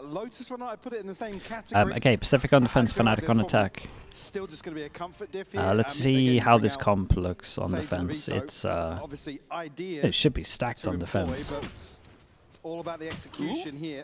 Lotus, when I put it in the same category. Okay, Pacific on defense, Fnatic on attack. Still just going to be a comfort diff here. Let's see how this comp looks on defense. It's obviously ideas it should be stacked on defense. It's all about the execution here.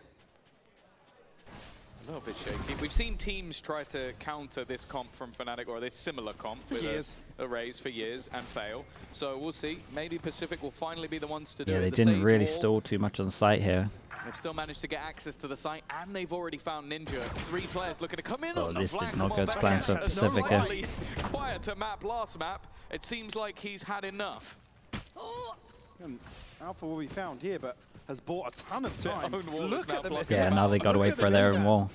A little bit shaky. We've seen teams try to counter this comp from Fnatic, or this similar comp with a raise for years, and fail. So we'll see. Maybe Pacific will finally be the ones to do it. Yeah, they didn't really stall too much on site here. They've still managed to get access to the site, and they've already found Ninja. 3 players looking to come in on the this flank. did not go to plan for Pacific here. Quiet to map last map. It seems like he's had enough. Alpha will be found here, but has bought a ton of time. Look at them. Yeah, now they got to wait for their own wall.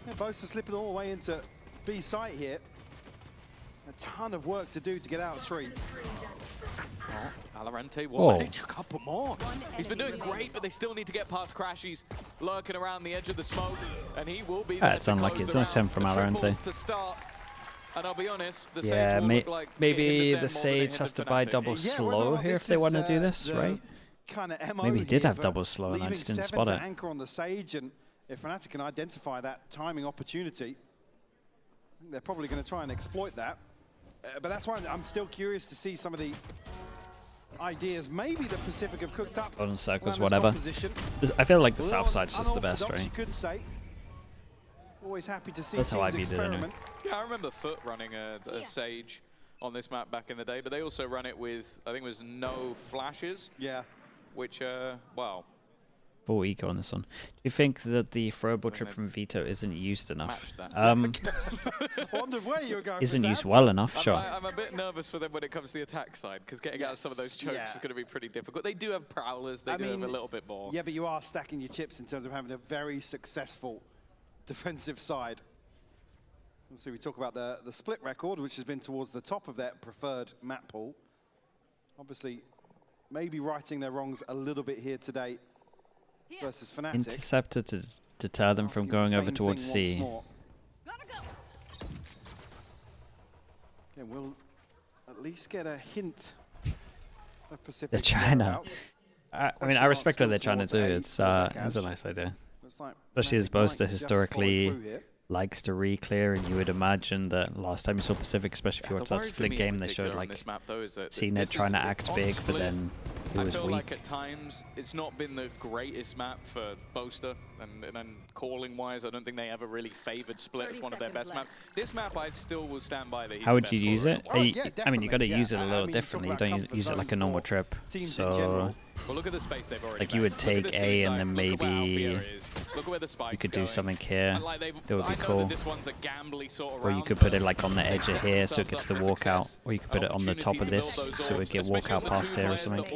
Yeah, both are slipping all the way into B site here. A ton of work to do to get out of tree. VALORANT, what? A couple more. He's been doing great, but they still need to get past Crash. He's lurking around the edge of the smoke, and he will be there. It's unlucky. It's nice him from VALORANT. To start. And I'll be honest, the yeah, Sage will look like maybe the Sage has to buy double slow here if they want to do this, right? Maybe he did have double slow and I just didn't spot it. Anchor on the Sage, and if Fnatic can identify that timing opportunity, they're probably going to try and exploit that. But that's why I'm still curious to see some of the ideas maybe the Pacific have cooked up. On circles, whatever. I feel like the south side's just the best, right? You could say. Always happy to see that's how I teams beat it anyway. Yeah, I remember Foot running a Sage on this map back in the day, but they also run it with, I think it was no flashes. Yeah. Which, wow. Full eco on this one. Do you think that the throwable trip from Vito isn't used enough? Isn't used well enough, sure. I'm a bit nervous for them when it comes to the attack side, because getting out of some of those chokes is going to be pretty difficult. They do have prowlers, they do have a little bit more. Yeah, but you are stacking your chips in terms of having a very successful defensive side. So we talk about the split record, which has been towards the top of their preferred map pool. Obviously, maybe righting their wrongs a little bit here today versus Fnatic. Interceptor to deter them from going over towards C. Yeah, we'll at least get a hint of Pacific. They're trying to. I mean, I respect what they're trying to do. It's a nice idea. Especially as Boaster historically likes to re-clear, and you would imagine that last time you saw Pacific, especially if you watched that split game, they showed like CNET trying to act big, but then it was I feel weak. like at times it's not been the greatest map for Boaster, and calling wise, I don't think they ever really favored split as one of their best maps. This map, I still will stand by that. How would you use it? I mean, you got to use it a little differently. You don't use it like a normal trip. So. Well, look at the space they've already like you would take A and then maybe you could do something here. That would be cool. Or you could put it like on the edge of here so it gets the walkout. Or you could put it on the top of this so it would get walkout past here or something. Like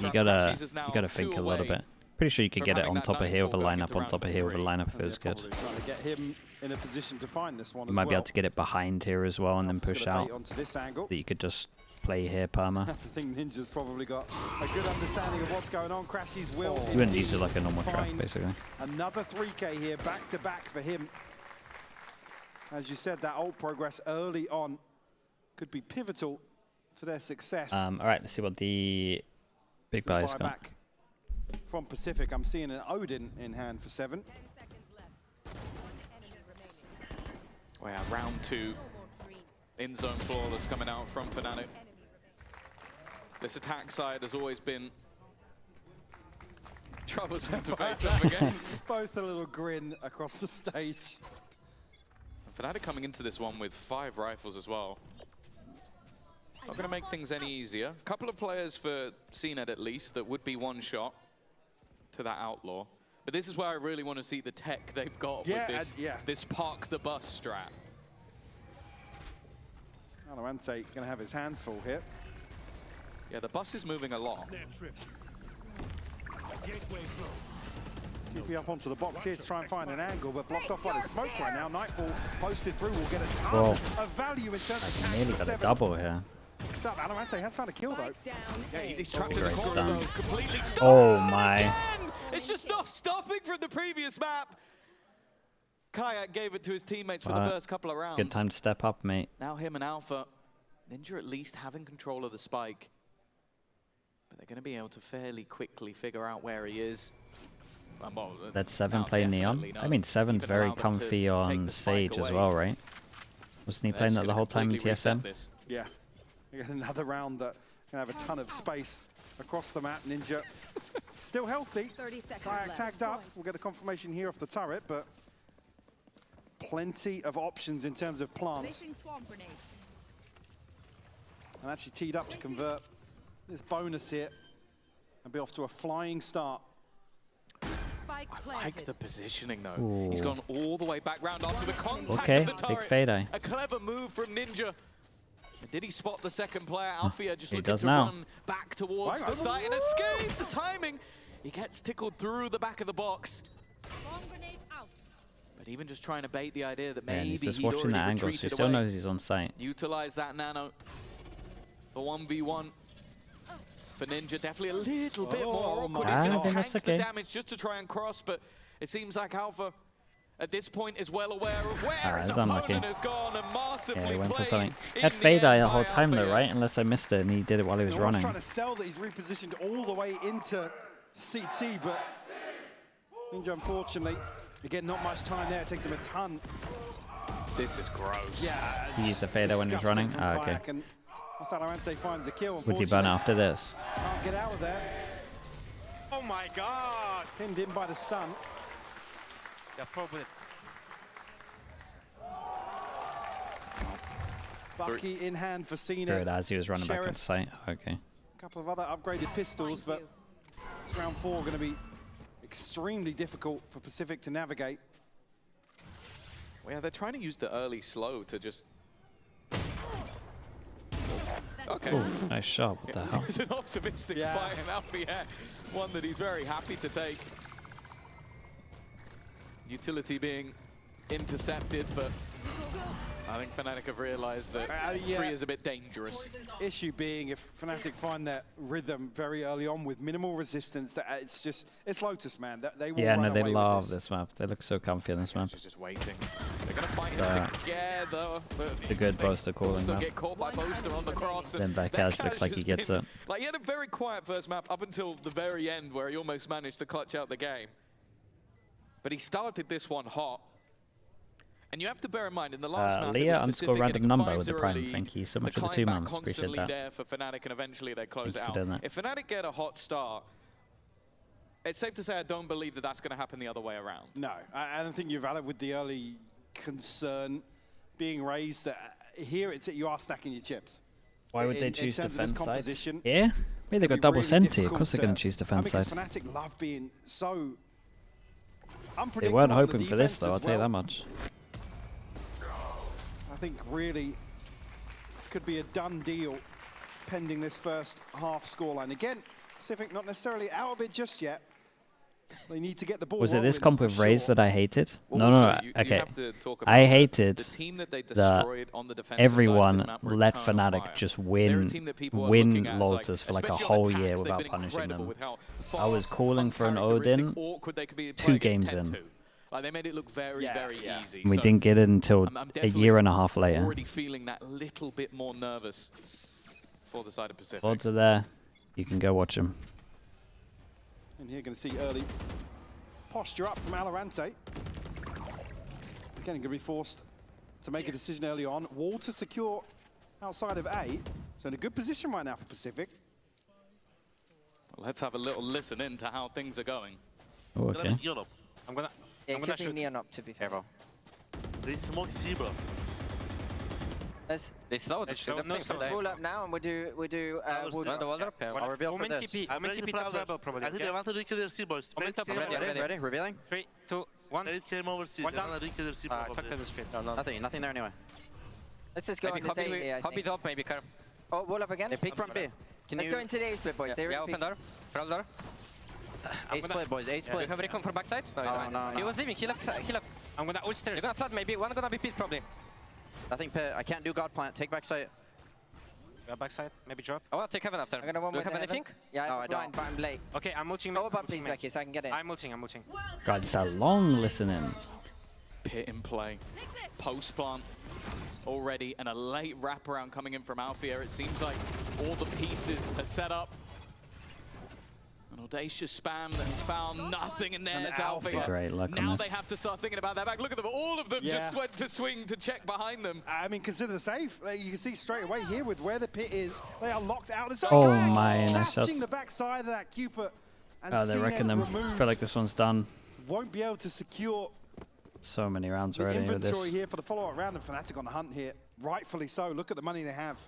you gotta think a little bit. Pretty sure you could get it on top of here with a lineup on top of here with a lineup if it was good. You might be able to get it behind here as well and then push out. That you could just play here, perma. I think Ninja's probably got a good understanding of what's going on. Crashy's will. You wouldn't use it like a normal trap, basically. Another 3K here, back to back for him. As you said, that ult progress early on could be pivotal to their success. All right, let's see what the big buy's got. From Pacific, I'm seeing an Odin in hand for 7. Oh yeah, round 2. In-zone flawless coming out from Fnatic. This attack side has always been troublesome to face up against. Both a little grin across the stage. And Fnatic coming into this one with 5 rifles as well. Not going to make things any easier. A couple of players for CNET at least that would be one shot to that Outlaw. But this is where I really want to see the tech they've got with this park the bus strat. VALORANT going to have his hands full here. Yeah, the bus is moving along. TP up onto the box here to try and find an angle, but blocked off by the smoke right now. Nightfall posted through will get a ton of value in terms of tax. Nearly got a double here. Stop, VALORANT has found a kill though. Yeah, he's trapped in the corner, completely stunned. Oh my. Again! It's just not stopping from the previous map. Kayak gave it to his teammates for the first couple of rounds. Good time to step up, mate. Now him and Alpha. Ninja at least having control of the spike. But they're going to be able to fairly quickly figure out where he is. Well, That's 7 now playing Neon. definitely I mean, 7's Even very allow them to comfy take on the spike Sage as away. well, right? Wasn't he They're playing just that the gonna whole time in completely reset TSM? this. Yeah. You get another round that can have a ton of space across the map. Ninja still healthy. 30 seconds Kayak left. tagged up. We'll get the confirmation here off the turret, but plenty of options in terms of plants. Placing swamp grenade. And actually teed up to convert this bonus here and be off to a flying start. Spike I planted. like the positioning though. Ooh. He's gone all the way back round after the contact Okay, of the big turret. fade eye. A clever move from Ninja. Did he spot the second player? Alfia just He looking does to now. run back towards the site and escape. The timing. He gets tickled through the back of the box. Bomb grenade out. But even just trying to bait the idea that Yeah, maybe and he's just he'd watching already that angle, so he retreated still away. knows he's on site. Utilize that nano. The 1v1 for Ninja. Definitely a little bit more awkward. He's I going to think tank that's okay. the damage just to try and cross, but it seems like Alpha at this point is well aware of where his it's unlucky. opponent has gone and masterfully Yeah, he went for played something. in Had the fade eye end the whole by time though, Alfia. right? Unless I missed it and he did it while he was No one's running. trying to sell that he's repositioned all the way into CT, but Ninja, unfortunately, again, not much time there. It takes him a ton. This is gross. Yeah, He used the fader when he was disgusting running? from Ah, okay. Kayak, and once VALORANT finds a kill, Would he burn unfortunately, after this? can't get out of there. Oh my god! Pinned in by the stun. Yeah, probably. Bucky in hand for Cena. Good, as he was running back on Sheriff. site. Okay. A couple of other upgraded pistols, but it's round 4 going to be extremely difficult for Pacific to navigate. Well, yeah, they're trying to use the early slow to just... Okay. Ooh, nice shot. What the hell? It's an optimistic Yeah. fight in Alfia, one that he's very happy to take. Utility being intercepted, but I think Fnatic have realized that yeah. 3 is a bit dangerous. Issue being if Fnatic find that rhythm very early on with minimal resistance, that it's Lotus, man. That they will Yeah, run no, they away with love this map. They look so comfy on this map. She's just waiting. They're going to fight it together. But The good they Boaster calling also map. get caught by Boaster on the cross. Then and Backcash looks like he has gets been- it. Like, he had a very quiet first map up until the very end where he almost managed to clutch out the game. But he started this one hot. And you have to bear in mind, in the last map, it Leah was _random Pacific getting number with the 5-0 prime. lead, Thank you so much the for the 2 climb back months. Appreciate constantly that. there for Fnatic, and eventually they close Thank it you for out. doing that. If Fnatic get a hot start, it's safe to say I don't believe that that's going to happen the other way around. No, I don't think you're valid with the early concern being raised that here you are stacking your chips. Why would they In choose terms of this defense side? composition, Yeah? Maybe they gonna got be double really senti. Of difficult course they're going to choose I defense mean, side. 'cause Fnatic love being so They unpredictable. weren't on the hoping for this defense though, I'll as tell you that well. much. I think really this could be a done deal pending this first half scoreline. Again, Pacific not necessarily out of it just yet. They need to get the ball Was it this rolling comp for with Raze sure. that I hated? Well, No, also, no, you okay. have to talk about I the hated team that they that destroyed on the defensive side of everyone this map were let Eternal Fnatic Fire. just They're a win team that people are looking at as, Lotus for like a especially on whole attacks, year they've without been punishing incredible them. with how I was fast, calling for an uncharacteristic, Odin awkward they could be 2 playing games against in. 10-2. Like, they made it look very, very easy. And we So didn't get it until I'm a definitely year and a half later. already feeling that little bit more nervous for the side of Pacific. Odds are there. You can go watch them. And here going to see early posture up from VALORANT. Again, going to be forced to make a decision early on. Wall to secure outside of A. So in a good position right now for Pacific. Let's have a little listen in to how things are going. Oh, okay. Europe. I'm gonna It could be shoot. neon up, to be fair, bro. They smoke C, bro. They slow. They slow. No slow. Let's wall up now, and we do wall Yeah. the wall up. Yeah, I'll reveal for this. I'm in TP top level, probably. I think they want to recall their C, boys. Ready, revealing. 3, 2, 1. They came over C. They want to recall their C, probably. Nothing there anyway. Let's just go Maybe into the A, I copy think. top, maybe curve. Oh, wall up again. They peek front B. Let's go into the A split, boys. They Yeah, open door. Front door. A split, boys. A Do split. you have recon for backside? No. He was leaving. He left. I'm gonna ult stairs. You're gonna flood maybe. One gonna be pit probably. I can't do God plant. Take back sight. Backside, maybe drop. I want to take heaven after. I'm gonna one Do you with have heaven. anything? Yeah, No, I blind, but I'm late. Okay, I'm ulting. Go up, please, Lucky, so I can get in. I'm ulting. God, it's a long listening. Pit in play. Post plant already, and a late wraparound coming in from Alfia. It seems like all the pieces are set up. audacious spam that has found nothing, and there's Alpha. Great luck on Now this. they have to start thinking about their back. Look at them, all of them just went to swing to check behind them. I mean, consider the save. You can see straight away here with where the pit is. They are locked out. It's Oh my, nice catching shots. the backside of that Cupid. And Oh, they're wrecking them. I feel like this one's done. Won't be able to secure So many rounds the already with inventory this. here for the follow-up round, and Fnatic on the hunt here. Rightfully so. Look at the money they have.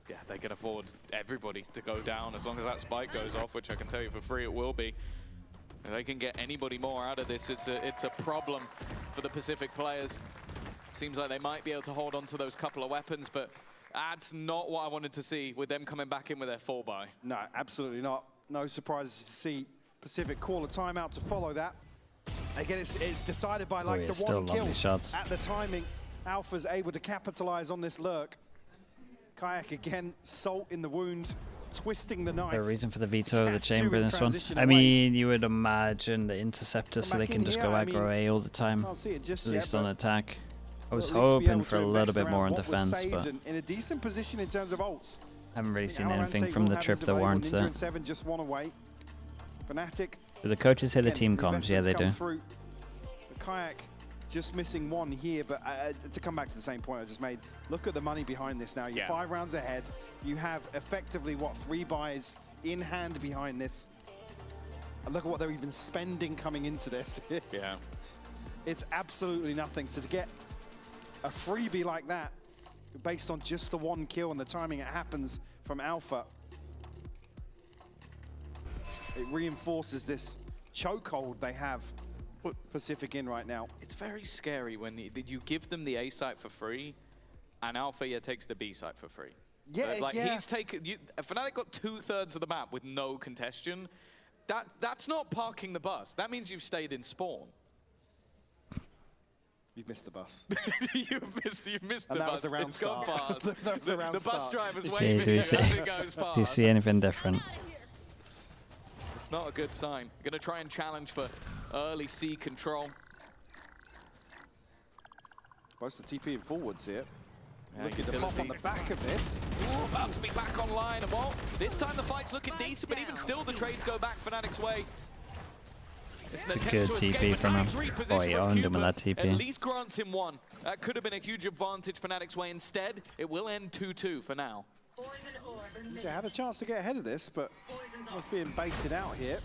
Yeah, they can afford everybody to go down as long as that spike goes off, which I can tell you for free it will be. If they can get anybody more out of this, it's a problem for the Pacific players. Seems like they might be able to hold on to those couple of weapons, but that's not what I wanted to see with them coming back in with their 4-buy. No, absolutely not. No surprises to see Pacific call a timeout to follow that. Again, it's decided by like yeah, the still one kill lovely shots. at the timing. Alpha's able to capitalize on this lurk. Kayak again, salt in the wound, twisting the knife. A reason for the veto of the Catch two chamber in in this one. transition I away. mean, you would imagine the interceptor so Come they back can in just here, go I aggro A all the time. Can't see it just At yet, least on but attack. I was we'll at least be hoping able for a to little invest bit more around on what was defense, saved but and in a decent position in terms of ults. haven't really seen VALORANT anything take from all the have trip his that available. warrants Ninja it. and 7 just one away. Fnatic. Do the coaches hear the again, team comms? Yeah, they do. investments come through. The Kayak just missing one here, but to come back to the same point I just made, look at the money behind this now. You're 5 rounds ahead. You have effectively, what, 3 buys in hand behind this. And look at what they're even spending coming into this. It's absolutely nothing. So to get a freebie like that, based on just the 1 kill and the timing it happens from Alpha, it reinforces this chokehold they have Pacific in right now. It's very scary when you give them the A site for free, and Alpha takes the B site for free. He's taken. Fnatic got 2/3 of the map with no congestion. That's not parking the bus. That means you've stayed in spawn. You've missed the bus. you've missed the And that bus. was the round It's gone start. past. That was the round bus start. driver's Okay, waving do you as see- it goes past. Do you see anything different? It's not a good sign. Gonna try and challenge for early C control. Supposed to TP in forwards here. Yeah, Look at the pop on the back of this. Ooh, about to be back online. And well, this time the fight's looking decent, but even still the trades go back Fnatic's way. It's an It's a attempt good to escape, TP but from him. nice reposition Oh, he from owned him with Cupid. that TP. At least grants him 1. That could have been a huge advantage Fnatic's way. Instead, it will end 2-2 for now. Ninja had a chance to get ahead of this, but was being baited out here.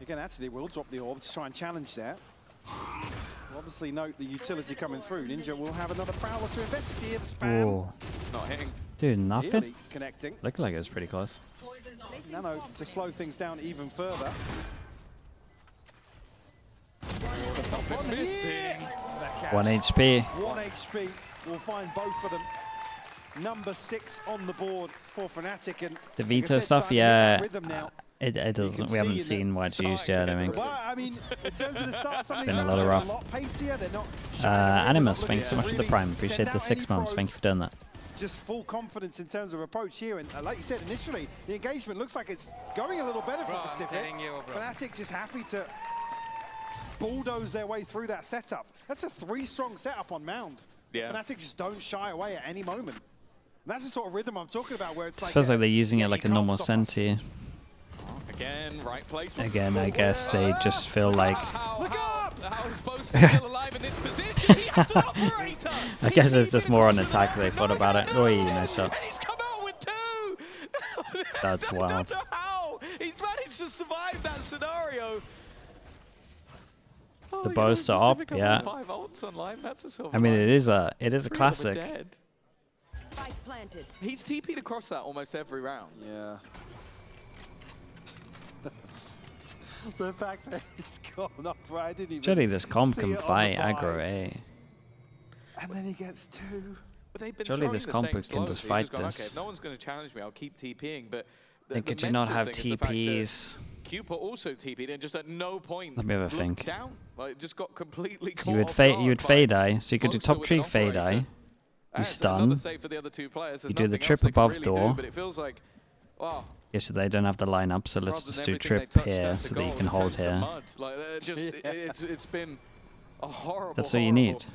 Again, actually, will drop the orb to try and challenge that. We'll obviously note the utility coming through. Ninja will have another prowler to invest here. The spam Whoa. Not hitting. Dude, nothing? really connecting. Looked like it was pretty close. Nano to slow things down even further. Nothing missing. 1 HP. 1 HP. We'll find both of them. Number 6 on the board for Fnatic. And The like I veto said, stuff, starting to hit that yeah. rhythm now. It can doesn't. We see haven't in the seen what it's start used yet. I mean, Well, I mean, in terms of the start, some of these Been a rounds lot of are rough. a lot pacier. They're not shying away, they're not Animus, looking thanks so to much for the really prime. send Appreciate the out 6 any months. Thank you probes. for doing that. Just full confidence in terms of approach here. And like you said, initially, the engagement looks like it's going a little better for Bro, I'm Pacific. telling you, bro. Fnatic just happy to bulldoze their way through that setup. That's a 3-strong setup on Mound. Yeah. Fnatic just don't shy away at any moment. And that's the sort of rhythm I'm talking about, where it's It like... feels like they're using yeah, it like you a can't normal stop us. Senti. Again, right place. Again, I guess they just feel like... Look up! How is Boast still alive in this position? He has an operator! I guess it's just more on attack they thought about it. Oh, nice shot. And he's come out with 2! That's I wild. don't know how! He's managed to survive that scenario. Oh, The you bows know, are up, Pacific yeah. having 5 ults online, that's a silver I mean, lining. it is a 3 of them classic. dead. Spike planted. He's TP'd across that almost every round. Yeah. The fact that it's gone up, right? I didn't even Surely this comp see can it on the fight buy. aggro A. And then he gets 2. But they've been Surely throwing this the comp same can slows. just He's fight gone, this. Okay, if no one's going to challenge me, I'll keep TPing. But Then could you not have TPs? Cupid also TP'd and just at no point Let me have a looked think. down. Like, just got completely So caught you would off fade. guard You would by fade eye. So you could do Monster top with tree an fade operator. eye. You That's another stun. save for the other 2 players. There's You do the nothing trip else they can above really door. do, but it feels like, wow. Yes, so they don't have the line up. So let's rather just than do everything they trip touch here turns to so that you gold, can it hold turns to here. mud. Like, just, it's been a horrible. That's what you need. horrible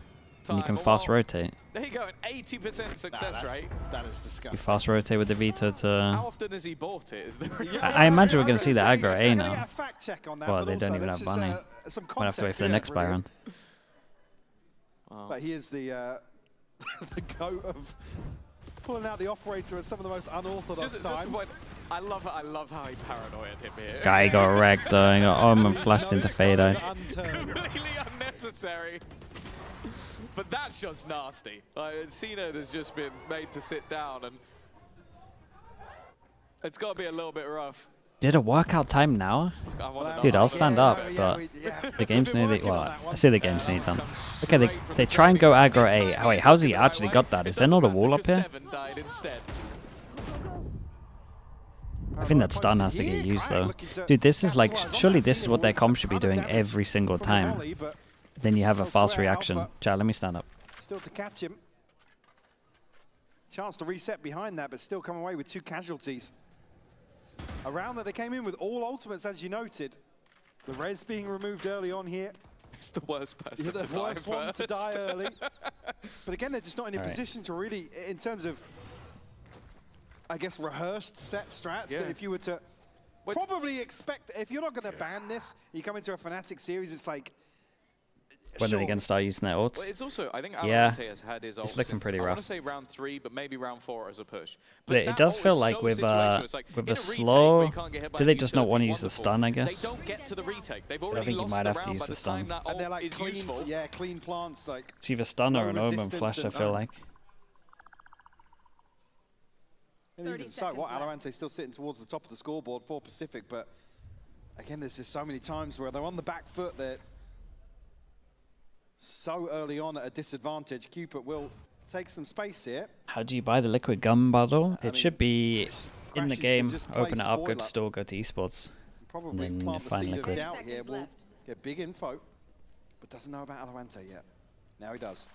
time. And you can Oh, fast well, rotate. there you go, an 80% success rate. That is You disgusting. fast rotate with the veto How to... often has he bought it? Is there I imagine we're going to see the We're aggro A gonna now. get a fact check on that, Well, but they don't also even let's have just, bunny. some Might have to wait context for the here, next buy brilliant. round. But he is the the goat of pulling out the operator at some of the most unorthodox times. I love how he paranoid him here. Guy got wrecked though. He got Omen flashed No into fade out. stone unturned. Completely unnecessary. But that shot's nasty. Cena has just been made to sit down, and it's got to be a little bit rough. Did it work out time now? I wanna know Dude, how I'll it stand goes. up, but the game's We've been nearly... working on Well, that one. I see the game's nearly done. Comes Okay, straight from they the try and go front. aggro A. Oh, wait, how's he actually got that? Is there not a wall up here? 7 died instead. I think that stun has to get used though. Dude, this is like... Surely this is what their comp should be doing every single time. Then you have a fast reaction. Chat, let me stand up. Still to catch him. Chance to reset behind that, but still come away with 2 casualties. A round that they came in with all ultimates, as you noted. The res being removed early on here. It's the worst person. You're the worst one to die early. But again, they're just not in a All right. position to really, in terms of, I guess, rehearsed set strats, that if you were to probably expect, if you're not going to ban this, you come into a Fnatic series, it's like, When are they going to start using their ults? Well, it's also, I think Yeah, VALORANT has had his ult it's looking since, pretty I want rough. to say round 3, but maybe round 4 as a push. But it that does ult feel is like so with situational. It's like, a in a retake slow... where you can't get hit by Do a they just not want to utility, use the wonderful. stun, I They guess? don't get to the retake. They've already think you lost might the have to round use by the the stun. time that and they're ult like is clean, useful. yeah, clean plants, like. It's either stun or an Omen resistance flash, I and- feel like. And even so, what VALORANT still sitting towards the top of the scoreboard for Pacific, but again, there's just so many times where they're on the back foot, they're so early on at a disadvantage. Cupid will take some space here. How do you buy the liquid gun bottle? I It mean, should be in the Crashes to game, just play open it up, go spoiler. to store, go to esports. Probably And then plant the find seed of liquid. doubt here. 30 We'll seconds get big info, but doesn't know about VALORANT yet. Now he does.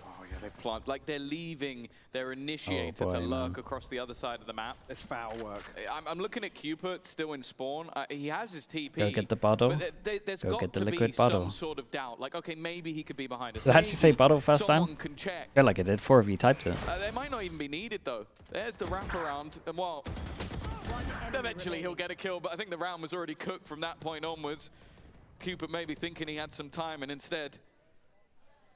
Oh yeah, they plant like they're leaving their initiator boy, to lurk man. across the other side of the map. It's foul work. I'm looking at Cupid still in spawn. He has his TP. Go get the bottle. But there's Go got get the to liquid be bottle. some sort of doubt. Like, okay, maybe he could be behind us. Did it actually say Maybe bottle first time? someone can check. I feel like it did. 4 of you typed it. They might not even be needed though. There's the wraparound, and well, eventually he'll get a kill. But I think the round was already cooked from that point onwards. Cupid maybe thinking he had some time, and instead,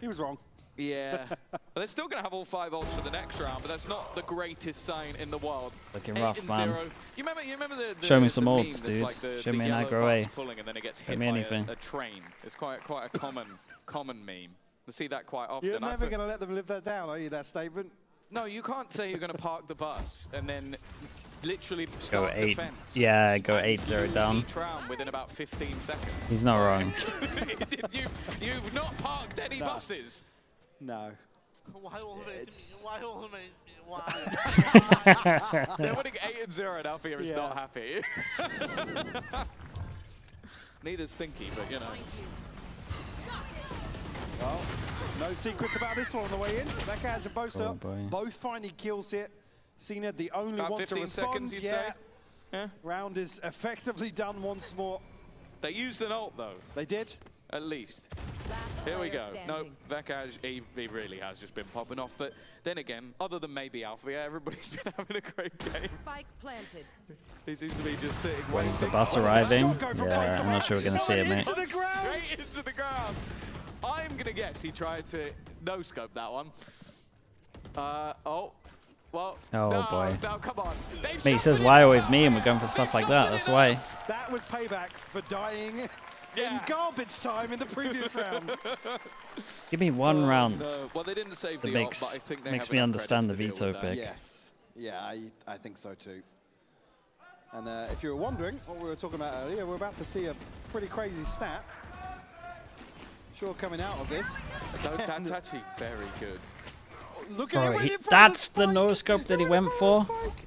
He was wrong. yeah. Well, they're still going to have all 5 ults for the next round, but that's not the greatest sign in the world. Looking rough, man. 8-0. You remember the Show me some the ults, meme that's dude. like the, Show the me an yellow aggro bus A. pulling and then it gets Show hit me by anything. a train. It's quite a common meme. You see that quite often. You're I never put- going to let them live that down, are you, that statement? No, you can't say you're going to park the bus and then literally Go start 8. defense. Yeah, go and 8-0 lose down. each round within about 15 seconds. He's not wrong. You've not parked any No. buses. No. Why always It's- me? Why always me? Why? They're winning 8-0 and Althea is Yeah. not happy. Neither's Stinky, but you know. Well, no secrets about this one on the way in. Vekaz and Boaster Oh, boy. both finding kills here. Cena, the only About one to 15 respond. seconds, you'd yeah. say? Yeah. Round is effectively done once more. They used an ult though, They did. at least. Last Here we player go. No, standing. Vekaj, he really has just been popping off. But then again, other than maybe Althea, everybody's been having a great game. Spike planted. He seems to be just sitting When's the waiting. bus Oh, arriving? Shot go from Yeah, I'm not sure we're going to see it, mate. Into the ground. Straight into the ground. I'm going to guess he tried to no-scope that one. Oh, well, Oh, no, boy. No, come on. They've Mate, he says, shuffled why it always up. me? And we're going for stuff like that. That's why. That was payback for dying in Yeah. garbage time in the previous round. Give me one round. No. Well, they didn't save the That ult, but I think they makes have me enough understand the credits to deal veto with that. pick. Yes. Yeah, I think so too. And if you were wondering what we were talking about earlier, we're about to see a pretty crazy stat. Sure, coming out of this. No, that's actually very good. Look at Bro, him he- in front that's of the spike. no-scope that he Right went in front for. of the spike.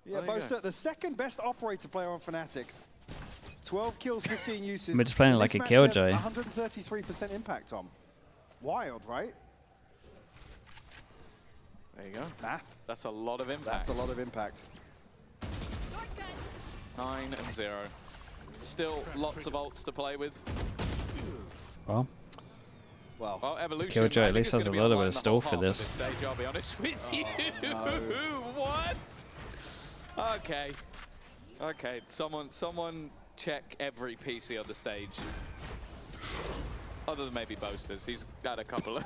Yeah, There you Boaster, the second best operator player on Fnatic. 12 kills, 15 uses. We're just playing In like this a match, killjoy. he has 133% impact, Tom. Wild, right? There you go. Math. That's a lot of impact. That's a lot of impact. 9-0. Still lots of ults to play with. Well, Well, Evolution. Killjoy at least has a little bit of stall for this this. stage, I'll be honest with you. no. What? Okay. Okay, someone check every PC on the stage. Other than maybe Boasters. He's had a couple of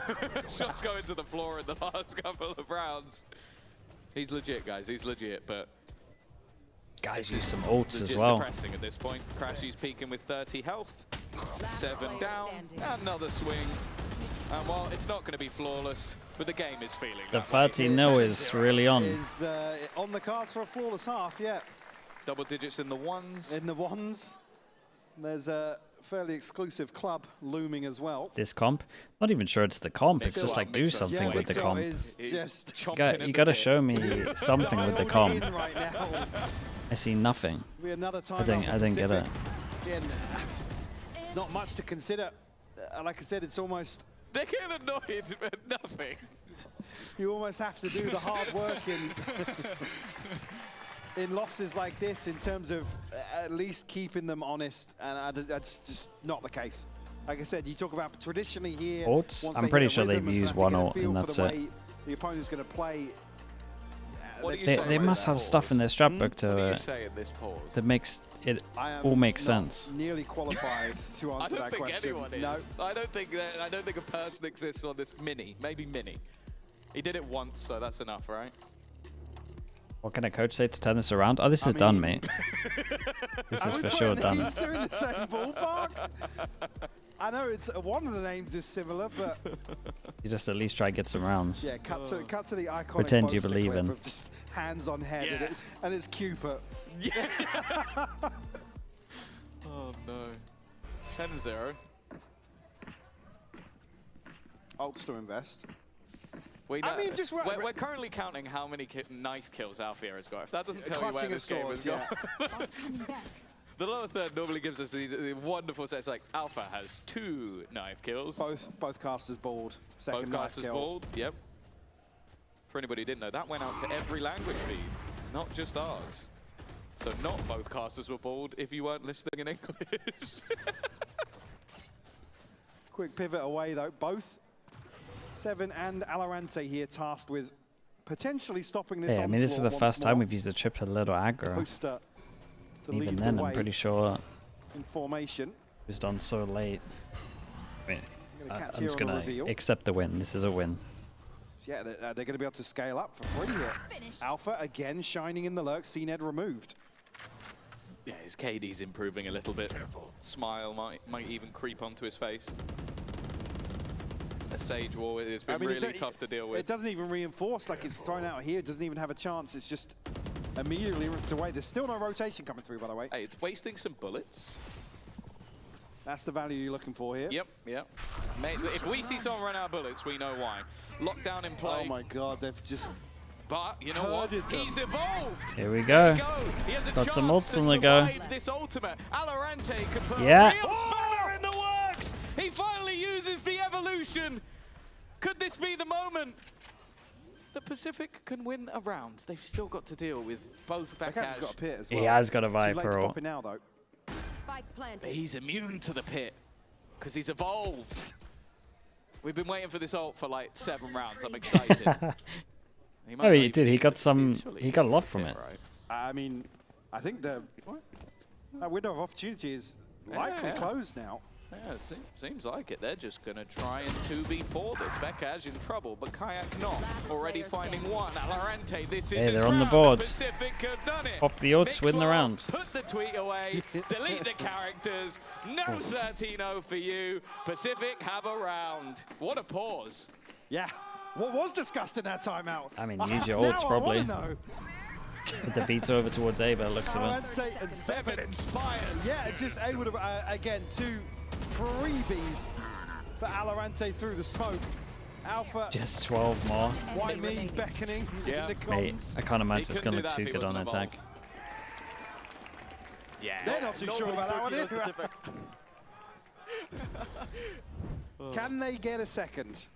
shots going to the floor in the last couple of rounds. He's legit, guys. He's legit, but... Guys use some ults as legit well. depressing at this point. Crashy's peaking with 30 health. 7 down. Another swing. And while it's not going to be flawless, but the game is feeling The that way. 30-0 is really on. Is on the cards for a flawless half, yeah. Double digits in the ones. In the ones. There's a fairly exclusive club looming as well. This comp, not even sure it's the comp. It's Mixer just well, like do Mixer. something Yeah, with the Mixer comp. is just You got to show me something with the comp. in right now. I see nothing. We another time I didn't get it. Again, it's not much to consider. Like I said, it's almost They get annoyed at nothing. you almost have to do the hard work in losses like this in terms of at least keeping them honest, and that's just not the case. Like I said, you talk about traditionally here. Ults? once I'm they pretty get a sure they've rhythm and used to get one a ult feel and for that's the it. way the opponent's going to play. What do you They, say they right must there? have stuff in their strat book What do you to say in this pause? that makes it I am all makes not sense. nearly qualified to I answer don't that think question. anyone is. No. I don't think a person exists on this mini. Maybe mini. He did it once, so that's enough, right? What can a coach say to turn this around? Oh, this is done, mate. This is for sure done. He's doing the same ballpark. I know it's one of the names is similar, but You just at least try and get some rounds. yeah, cut to the iconic Pretend you poster believe clip in. of just hands on head, Yeah. and it's Cupid. Yeah. Oh no. 10-0. Ults to invest. We I mean, just we're currently counting how many knife kills Alfia has got. If that doesn't tell you where Clutching this at game has scores, gone. The lower third normally gives us these wonderful sets like Alpha has 2 knife kills. Both casters balled. Second Both knife casters kill. balled. Yep. For anybody who didn't know, that went out to every language feed, not just ours. So not both casters were balled if you weren't listening in English. Quick pivot away though. Both Seven and Valorant here tasked with potentially stopping this Yeah, I mean, this is the onslaught first once time more. we've used a trip a little aggro. Poster to Even lead then, the I'm way pretty sure in formation. it was done so late. I mean, Gonna catch I'm here just on a going reveal. to accept the win. This is a win. Yeah, they're going to be able to scale up for free here. Alpha again shining in the lurk. CNED removed. Yeah, his KD's improving a little bit. Smile might even creep onto his face. A Sage Wall has been really tough to deal with. It doesn't even reinforce, like it's thrown out here. It doesn't even have a chance. It's just immediately ripped away. There's still no rotation coming through, by the way. Hey, it's wasting some bullets. That's the value you're looking for here. Yep, yep. Mate, if we see someone run out of bullets, we know why. Lockdown in play. Oh my God, they've just... But you know what? herded them. He's evolved. Here we go. He has a Got chance some ults to on the go. survive this ultimate. Valorant can put Yeah. a real spanner in the works. He finally uses the evolution. Could this be the moment that Pacific can win a round? They've still got to deal with both That guy's backhash. got a pit as well. He has got a Too late to Viper pop ult. it now, though. Spike But planted. he's immune to the pit because he's evolved. We've been waiting for this ult for like 7 rounds. I'm excited. might Oh, not he even did. He use got it. some. Surely He got a uses lot the from pit, it. right? I mean, I think that window of opportunity is likely Yeah. closed now. Yeah, it seems like it. They're just going to try and 2v4 this. Bekaj in trouble, but Kayak not. Already finding one. Valorant, this is Hey, his they're on the round. board. Pacific have done it. Pop the ults, win the Mixwell, round. Put the tweet away, delete the characters. No 13-0 for you. Pacific have a round. What a pause. Yeah. What was discussed in that timeout? I mean, use your Now ults I probably. wanna know. Put the veto over towards A by the looks of it. Valorant and Seven inspired. Yeah, just able to, again, 2 freebies for Valorant through the smoke. Alpha, Just 12 more. why me beckoning Yeah. in the Mate, comms? I can't imagine it's couldn't going do to look that too if he good on wasn't attack. involved. Yeah. They're not too sure about that one either. Can they get a second?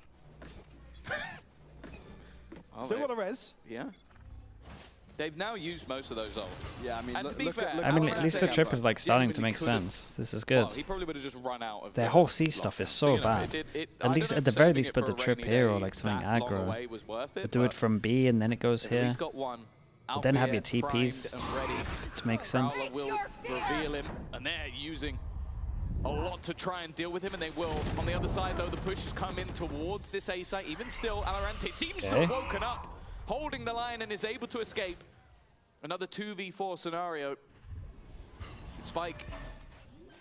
Oh, Still got a res. Yeah. They've now used most of those ults. Yeah, I mean, And to be fair, I mean, at least the trip is like starting to make sense. This is good. Well, he probably would have just run out of Their whole C stuff is so bad. At least, at the very least, put the trip here or like something aggro. Or do it from B and then it goes here. He's got one. But then have your TPs to make sense. Will reveal him, and they're using a lot to try and deal with him, and they will. On the other side, though, the push has come in towards this A site. Even still, VALORANT seems to have woken up, holding the line and is able to escape. Another 2v4 scenario. Spike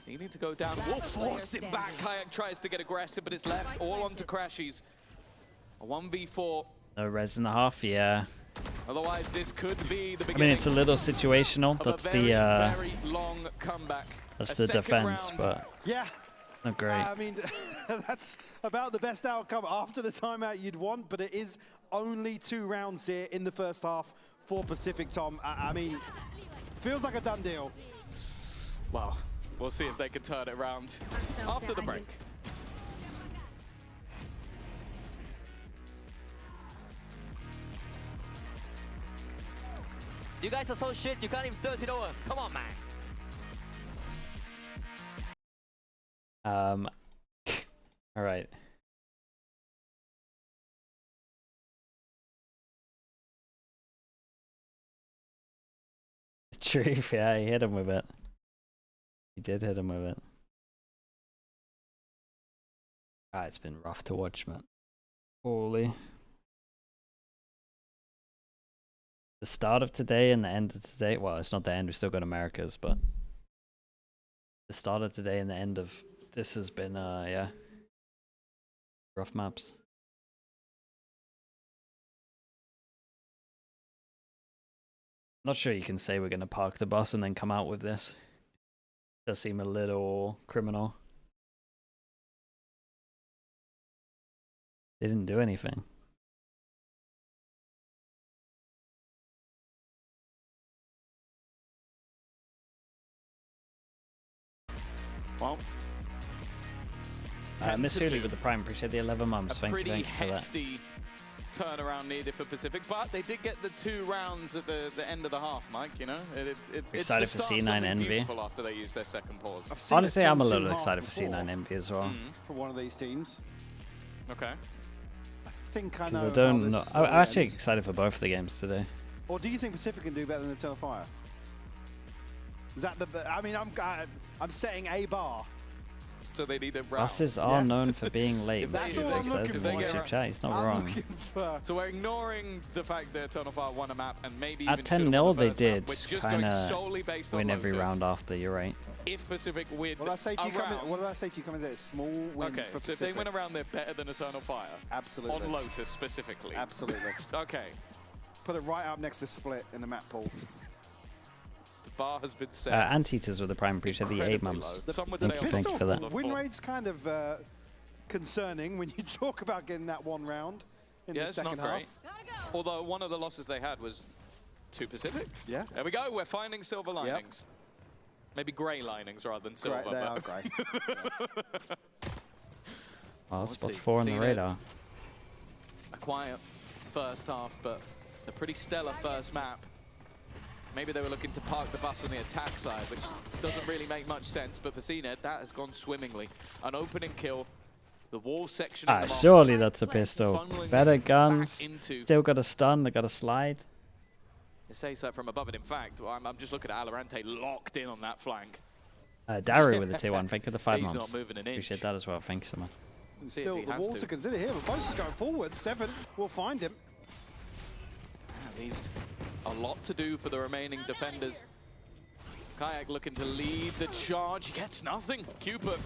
needing to go down. Will force him back. Kayak tries to get aggressive, but it's left all onto Crashies. A 1v4. No res in the half, yeah. Otherwise, this could be the beginning. I mean, it's a little situational. That's very, the very long comeback. That's the defense, but yeah, not great. I mean, that's about the best outcome after the timeout you'd want, but it is only 2 rounds here in the first half for Pacific, Tom. I mean, feels like a done deal. Well, we'll see if they can turn it around after the break. You guys are so shit, you can't even 30 us. Come on, man. All right. Truth, yeah, he hit him with it. He did hit him with it. Ah, it's been rough to watch, man. Holy. The start of today and the end of today, well, it's not the end, we still got Americas, but the start of today and the end of this has been, yeah, rough maps. Not sure you can say we're going to park the bus and then come out with this. Does seem a little criminal. They didn't do anything. Well, Miss Hurley with the Prime, appreciate the 11 months. Thank you for that. Hefty turnaround needed for Pacific, but they did get the 2 rounds at the end of the half, Mike, you know? It's excited for C9 Envy. After they used their second pause. Honestly, I'm a little excited for C9 Envy as well. For one of these teams. Okay. I think I know. I don't know. I'm actually excited for both of the games today. Or do you think Pacific can do better than Eternal Fire? Is that the? I mean, I'm setting a bar. So they need a round. Buses are known for being late. That's all I'm looking for. YouTube chat. He's not wrong. So we're ignoring the fact that Eternal Fire won a map and maybe at even 10-0 they did kind of win every round after. You're right. If Pacific win, what did I say to you coming there? Small wins for Pacific. So if they win a round, they're better than Eternal Fire. Absolutely. On Lotus specifically. Absolutely. Okay. Put it right up next to Split in the map pool. Bar has been set. Anteaters with the Prime, appreciate the 8 months. Thank you for that. Win rate's kind of concerning when you talk about getting that 1 round in the second half. Great. Although one of the losses they had was to Pacific. Yeah. There we go. We're finding silver linings. Yep. Maybe grey linings rather than silver. They are grey. Yes. Well, spot 4 on the radar. A quiet first half, but a pretty stellar first map. Maybe they were looking to park the bus on the attack side, which doesn't really make much sense. But for CNET, that has gone swimmingly. An opening kill. The wall section. Surely that's a pistol. Better guns. Still got a stun. They got a slide. They say so from above it. In fact, I'm just looking at VALORANT locked in on that flank. Daru with the T1. Thank you for the 5 months. He's not moving an inch. Appreciate that as well. Thank you so much. Still, the wall to consider here. But Boss is going forward. 7 will find him. That leaves a lot to do for the remaining defenders. Kayak looking to lead the charge. He gets nothing. Cupid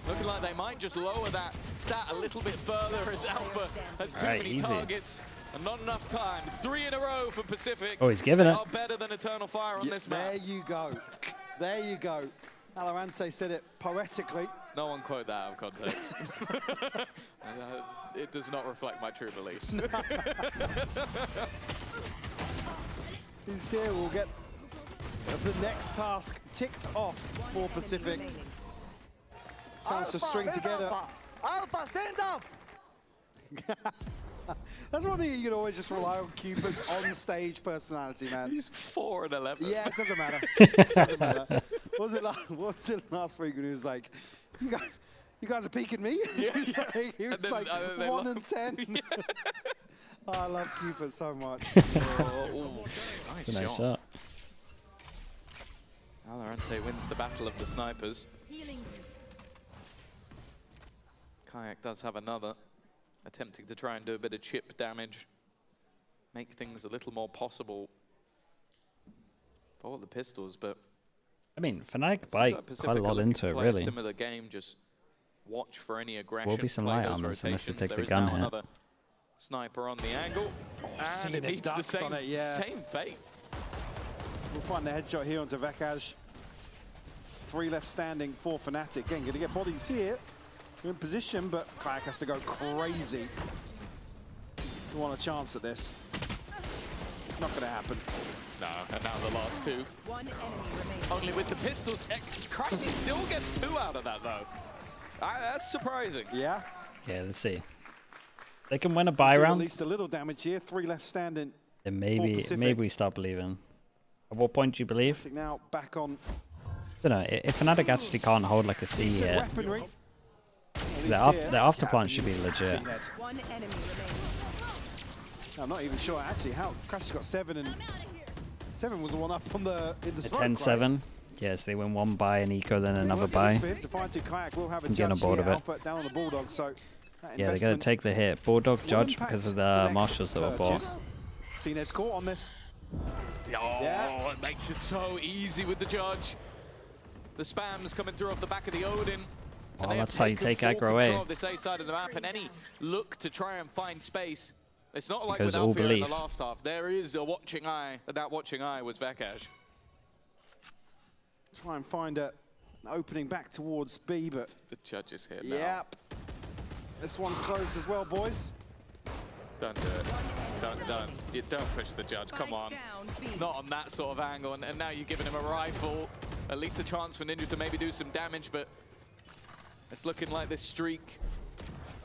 looking like they might just lower that stat a little bit further as Alpha has too many targets and not enough time. 3 in a row for Pacific. Oh, he's giving it. Are better than Eternal Fire on this map. There you go. There you go. VALORANT said it poetically. No one quote that out of context. It does not reflect my true beliefs. He's here. We'll get the next task ticked off for Pacific. Chance to string together. Alpha, stand up! That's one thing you can always just rely on Cupid's on-stage personality, man. He's 4-11. Yeah, it doesn't matter. It doesn't matter. What was it last week when he was like, you guys are peeking me? Yeah. He was like 1 and 10. Yeah. Oh, I love Cupid so much. Nice, Nice shot. shot. VALORANT wins the battle of the snipers. Kayak does have another, attempting to try and do a bit of chip damage, make things a little more possible for the pistols, but I mean, Fnatic it bite seems like Pacific quite a are lot looking into to it, play really. A similar game, just watch for any aggression. Will be some play light those armors unless they rotations. take There the is gun now here. another sniper on the angle, and seeing it it needs the ducks same, on it, yeah. same fate. We'll find the headshot here onto Vekaj. 3 left standing for Fnatic. Again, going to get bodies here. They're in position, but Kayak has to go crazy. We want a chance at this. Not going to happen. No, and now the last 2. One enemy remaining. Only with the pistols. Crushy still gets 2 out of that, though. That's surprising. Yeah. Yeah, let's see. They can win a buy Do round, at least a little damage here. 3 left standing. then maybe we start believing. At what point do you believe? Fnatic now back on. I don't know. If Fnatic actually can't hold like a C Decent here, weaponry. their after punch should be legit. One enemy remaining. I'm not even sure actually how Crash got 7 and 7 was the one up on the in the A smoke. 10-7. Yes, they win 1 buy and eco, then another buy. Kayak will have a And get on judge board here. of it. Alpha down on the Bulldog, so that Yeah, they're going to take the hit. Bulldog will judge impact because of the the next marshals that were bought. purchase. CNED's caught on this. Oh, Yeah. it makes it so easy with the judge. The spam's coming through off the back of the Odin. Oh, And they have that's how you taken take full aggro, control eh? of this A side of the map, and any look to try and find space. It's not like Because with all Alfia in the belief. last half. There is a watching eye, and that watching eye was Vekaj. Try and find an opening back towards B, but The judge is here now. yep. This one's closed as well, boys. Don't do it. Don't push the judge. Come on. Down, B. Not on that sort of angle, and now you're giving him a rifle. At least a chance for Ninja to maybe do some damage, but it's looking like this streak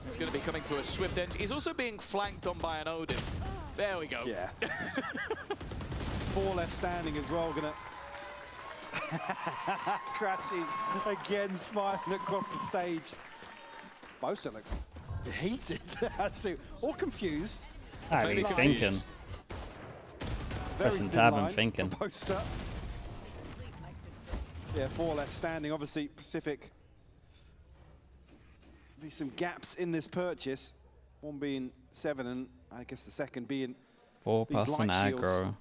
is going to be coming to a swift end. He's also being flanked on by an Odin. There we go. Yeah. 4 left standing as well. Gonna Crashes again, smiling across the stage. Boaster looks heated, actually, or confused. Ah, Maybe he's confused. thinking. Very Pressing thin tab and line thinking. for Boaster. Yeah, 4 left standing. Obviously, Pacific. Be some gaps in this purchase. One being 7, and I guess the second being 4-person light shields. aggro.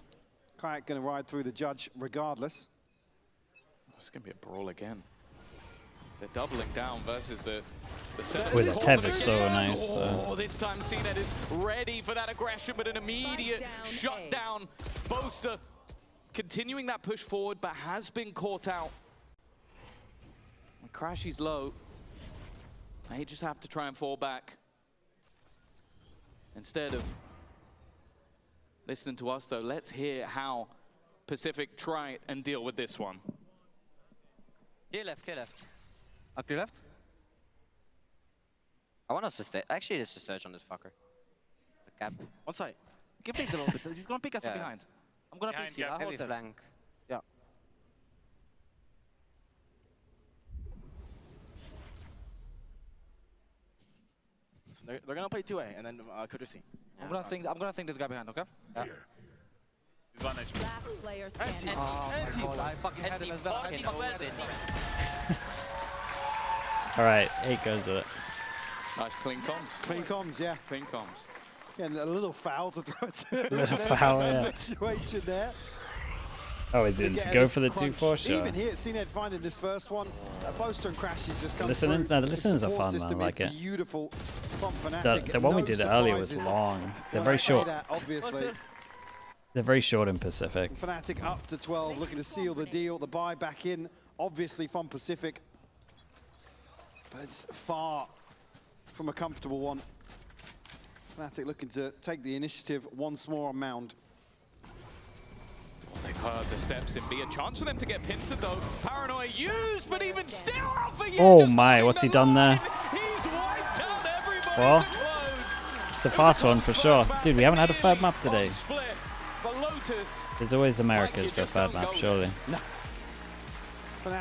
Kayak going to ride through the judge regardless. It's going to be a brawl again. They're doubling down versus the 7. With the Tev is so nice. Oh, this time CNED is ready for that aggression, but an immediate down shutdown. Boaster continuing that push forward, but has been caught out. Crashy's low. They just have to try and fall back. Instead of listening to us, though, let's hear how Pacific try and deal with this one. Clear left, clear left. Clear left? I want us to stay. Actually, let's just search on this fucker. The gap. On site. Give me a little bit. He's gonna pick us from Yeah. behind. I'm gonna face here. I'll Heavy hold them. flank. Yeah. So they're gonna play 2A and then could you see? I'm gonna think this guy behind, okay? Yeah. Last player standing. I fucking had him as well. All right, 8 goes with it. Nice clean comms. Clean comms, yeah. Clean comms. Yeah, and a little foul to throw to Little foul, yeah. situation there. Oh, is it to go for the 2-4 shot? Even here, CNED finding this first one. Boaster and Crashes just come Listening- through. no, the listenings are support fun, man, system I like is it. beautiful from Fnatic. The one we No did earlier was surprises. long. They're When very I say short. that, obviously. They're very short in Pacific. Fnatic up to 12, looking to seal the deal. The buy back in, obviously from Pacific. But it's far from a comfortable one. Fnatic looking to take the initiative once more on Mound. They've heard the steps in B. A chance for them to get pincered, though. Paranoia used, but even still, Alpha Oh just my, holding what's he the done there? line. He's wiped out everybody Well. to close. It's a fast one for sure. Dude, we haven't had a third map today. Split, but Lotus There's always Americas for a third map, surely. No.